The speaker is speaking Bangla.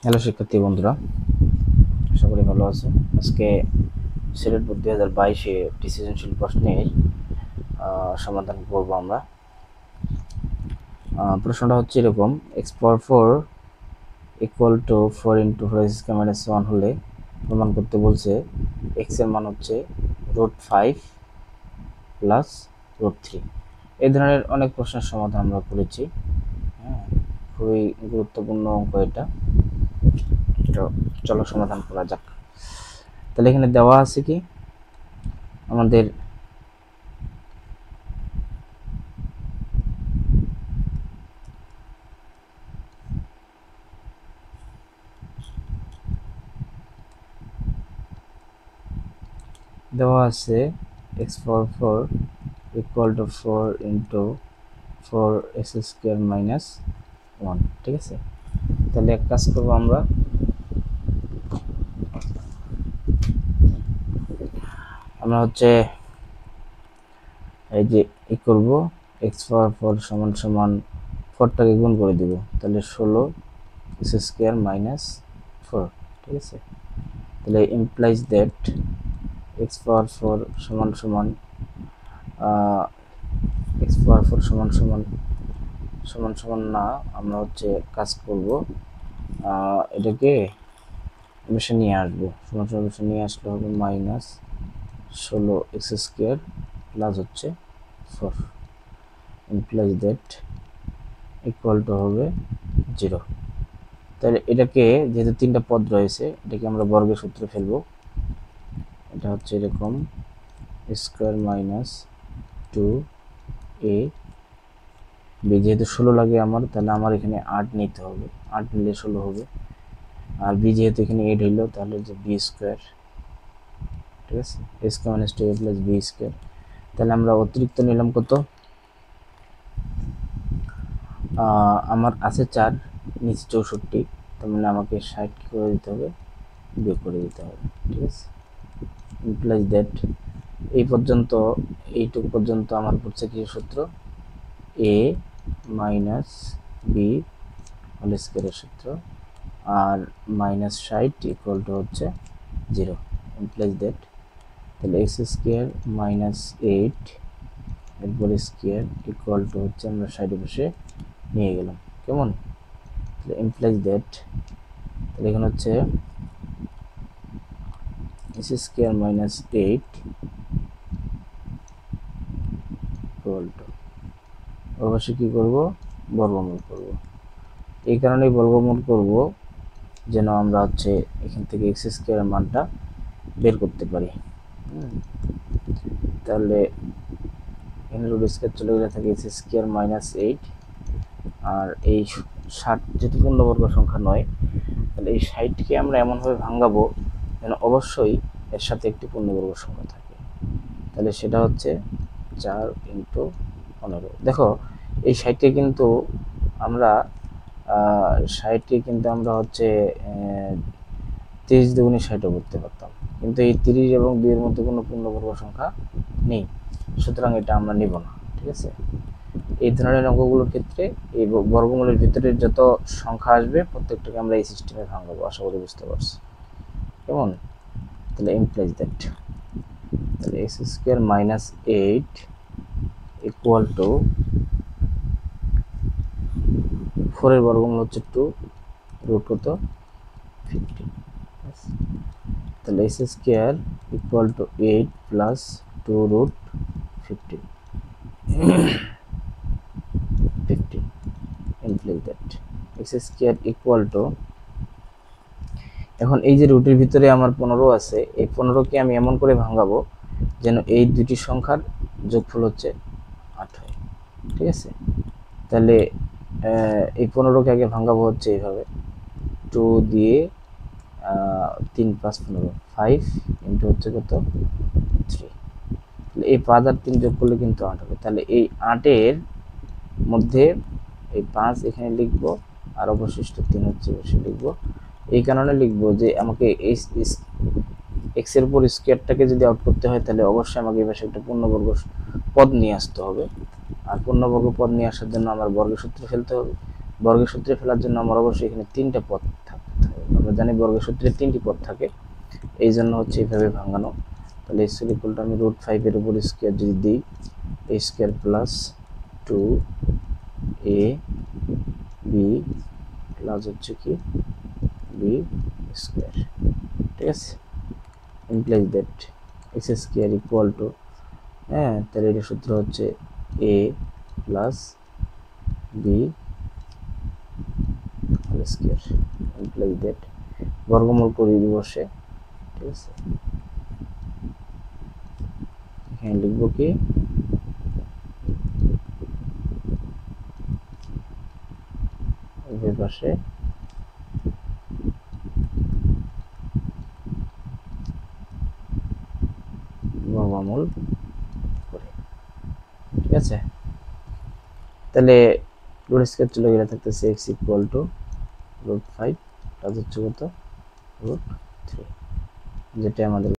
হ্যালো শিক্ষার্থী বন্ধুরা, আশা করি ভালো আছো। আজকে সিলেট বোর্ড 2022-এ একটি সৃজনশীল প্রশ্নের সমাধান করব আমরা। প্রশ্নটা হচ্ছে এরকম: x power 4 equal to 4 into 4 হলে প্রমাণ করতে বলছে এক্স এর মান হচ্ছে √5 প্লাস √3। এই ধরনের অনেক প্রশ্নের সমাধান আমরা করেছি। হ্যাঁ, খুবই গুরুত্বপূর্ণ অঙ্ক এটা। তো চলো সমাধান করা যাক। তাহলে এখানে দেওয়া আছে কি আমাদের দেওয়া আছে x power 4 equal to 4 into 4x² - 1। ঠিক আছে, তাহলে এক কাজ করবো আমরা হচ্ছে এই যে করবো এক্স পাওয়ার 4 সমান সমান 4টাকে গুণ করে দিব, তাহলে 16x² - 4। ঠিক আছে, তাহলে ইমপ্লাইজ দ্যাট এক্স পাওয়ার 4 সমান সমান এক্স পাওয়ার 4 সমান সমান না, আমরা হচ্ছে কাজ করব এটাকে বেশি নিয়ে আসবো। সমান সমান বেশি নিয়ে আসলে হবে -16x² প্লাস হচ্ছে 4 ইমপ্লাইজ দ্যাট ইকুয়াল টু হবে 0। তাহলে এটাকে যেহেতু তিনটা পদ রয়েছে, এটাকে আমরা বর্গের সূত্রে ফেলবো। এটা হচ্ছে এরকম স্কোয়ার মাইনাস 2a বি, যেহেতু 16 লাগে আমার, তাহলে আমার এখানে 8 নিতে হবে, 8 নিলে 16 হবে। আর বি যেহেতু এখানে 8 হইল, তাহলে যে বি স্কোয়ার। ঠিক আছে, a square minus 2a plus b square. তাহলে আমরা অতিরিক্ত নিলাম কত? আমার আছে 4, নিচে 64, তার মানে আমাকে 60 কি করে দিতে হবে? বিয়োগ করে দিতে হবে। ঠিক আছে, ইমপ্লাইজ দ্যাট এইটুক পর্যন্ত আমার পড়ছে কি সূত্র? a মাইনাস বি হোল স্কোয়ারের সূত্র, আর -60 ইকুয়াল টু হচ্ছে 0। ইমপ্লাইজ দ্যাট তাহলে x² মাইনাস 8 এরপর স্কোয়ার ইকুয়াল টু হচ্ছে আমরা 60 বসে নিয়ে গেলাম। কেমন? তাহলে ইমপ্লাইজ দ্যাট, তাহলে এখানে হচ্ছে x² মাইনাস 8 ইকুয়াল টু অবশ্যই কী করবো? বর্গমূল করব। এই কারণেই বর্গমূল করব যেন আমরা হচ্ছে এখান থেকে x² এর মানটা বের করতে পারি। তাহলে এখানে √² চলে গেলে থাকে x² মাইনাস 8, আর এই 60 যেহেতু পূর্ণবর্গ সংখ্যা নয়, তাহলে এই 60কে আমরা এমনভাবে ভাঙাবো যেন অবশ্যই এর সাথে একটি পূর্ণবর্গ সংখ্যা থাকে। তাহলে সেটা হচ্ছে 4 ইন্টু 15। দেখো এই 60কে কিন্তু আমরা 60কে কিন্তু আমরা হচ্ছে 30 দুগুণে 60ও করতে পারতাম, কিন্তু এই 30 এবং 2 এর মধ্যে কোনো পূর্ণবর্গ সংখ্যা নেই, সুতরাং এটা আমরা নিব না। ঠিক আছে, এই ধরনের অঙ্কগুলোর ক্ষেত্রে এই বর্গমূলের ভিতরে যত সংখ্যা আসবে প্রত্যেকটাকে আমরা এই সিস্টেমে ভাঙাবো। আশা করি বুঝতে পারছি। কেমন? তাহলে ইমপ্লাইজ দ্যাট, তাহলে x² মাইনাস 8 ইকুয়াল টু 4 এর বর্গমূল হচ্ছে 2, রুট কত? 15। তাহলে x² equal to 8 plus 2√15 implies that x² equal to, এখন এই যে রুটের ভিতরে আমার 15 আছে, এই 15কে আমি এমন করে ভাঙাবো যেন এই দুটি সংখ্যার যোগফল হচ্ছে 8 হয়। ঠিক আছে, তাহলে এই 15কে আগে ভাঙাবো হচ্ছে এইভাবে, 2 দিয়ে 3 + 15, 5 ইন্টু হচ্ছে কত? 3। তাহলে এই 5 আর 3 যোগ করলে কিন্তু 8 হবে। তাহলে এই 8-এর মধ্যে এই 5 এখানে লিখবো, আর অবশিষ্ট 3 হচ্ছে বসে লিখবো। এই কারণে লিখবো যে আমাকে এই এক্স এর উপর স্কোয়ারটাকে যদি আউট করতে হয়, তাহলে অবশ্যই আমাকে এই পাশে একটা পূর্ণবর্গ পদ নিয়ে আসতে হবে, আর পূর্ণবর্গ পদ নিয়ে আসার জন্য আমার বর্গের সূত্রে ফেলতে হবে। বর্গের সূত্রে ফেলার জন্য আমার অবশ্যই এখানে 3টা পদ থাকতে হবে। আমরা জানি বর্গের সূত্রে 3টি পদ থাকে, এই জন্য হচ্ছে এইভাবে ভাঙানো। তাহলে x ইকুয়াল টু আমি √5 এর উপর স্কয়ার যদি দিই, a square plus 2ab plus হচ্ছে কি b স্কয়ার, ঠিক আছে, implies that x square equal to, হ্যাঁ তাহলে এর সূত্র হচ্ছে a plus b whole square, implies that বর্গমূল করে দিব বসে, ঠিক আছে। এখানে লিখব কি উভয় পাশে বর্গমূল করে, ঠিক আছে। তাহলে রুট স্কয়ার চলে গেলে থাকতেছে x ইকুয়াল টু √5 প্লাস হচ্ছে কত √3, যেটা আমাদের